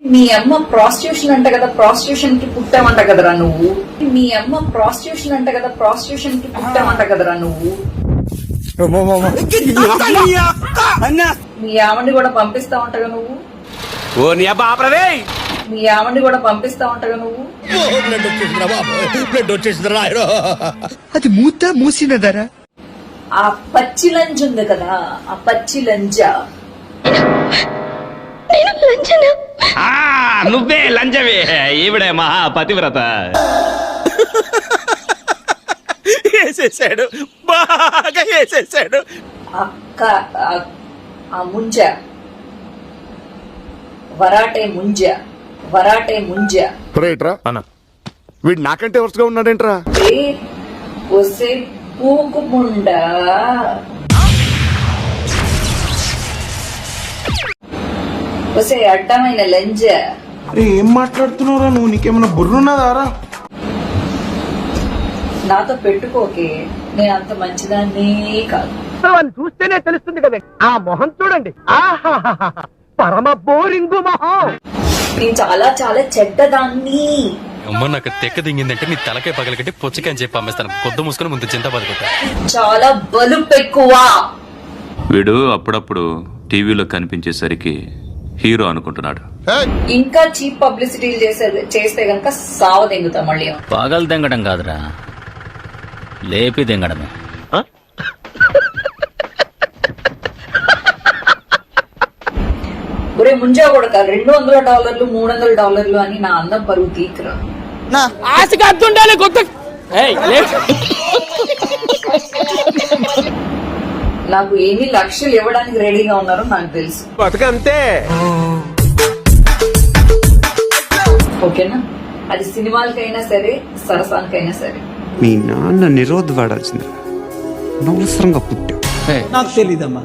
మీ అమ్మ ప్రాస్టిట్యూషన్ అంట కదా, ప్రాస్టిట్యూషన్ కి పుట్టామంట కదరా నువ్వు. మీ అమ్మ ప్రాస్టిట్యూషన్ అంట కదా, ప్రాస్టిట్యూషన్ కి పుట్టామంట కదరా నువ్వు. మీ ఆవిడ్ని కూడా పంపిస్తా ఉంటగా నువ్వు. మీ ఆవిడ్ని కూడా పంపిస్తా ఉంటగా నువ్వు. అది మూసినదరా. ఆ పచ్చి లంజ్ ఉంది కదా, ఆ పచ్చి లంజ. నువ్వే లంజవే, ఈవిడే మహా పతివ్రత. వేసేసాడు, బాగా వేసేసాడు. అక్క ఆ ముంజ, వరాటే ముంజ, వరాటే ముంజ. రైట్రా అన్న, వీడు నాకంటే వరుసగా ఉన్నాడేంట్రా? వసే పూకు ముండ, వసే అడ్డమైన లంజ. ఏం మాట్లాడుతున్నావురా నువ్వు? నీకేమైనా బుర్రున్నదారా? నాతో పెట్టుకోకే, నేను అంత మంచిదాన్ని కాదు. చూస్తేనే తెలుస్తుంది కదా, ఆ మొహం చూడండి, పరమ బోరింగు మొహం. నేను చాలా చాలా చెడ్డదాన్ని. అమ్మ నాకు తెక్క దింగిందంటే నీ తలకాయ పగలకట్టి పొచ్చిక అని చెప్పి అమ్మేస్తాను. కొద్ది మూసుకొని ముందు చింత బతుకుతా. చాలా బలుపు ఎక్కువ. వీడు అప్పుడప్పుడు టీవీలో కనిపించేసరికి హీరో అనుకుంటున్నాడు. ఇంకా చీప్ పబ్లిసిటీలు చేస్తే గనక సావ దెంగుతా మళ్ళీ. పగలు దెంగడం కాదురా, లేపి దెంగడమే. ఒరే ముంజా కొడక, $200 $300 అని నా అందం పరువు తీకురా. నాకు ఎన్ని లక్షలు ఇవ్వడానికి రెడీగా ఉన్నారో నాకు తెలుసు. బతుకంతే. ఓకేనా? అది సినిమాలకైనా సరే, సరసానికైనా సరే. మీ నాన్న నిరోధ్ వాడాల్సింది, అనవసరంగా పుట్టావు. నాకు తెలీదమ్మా.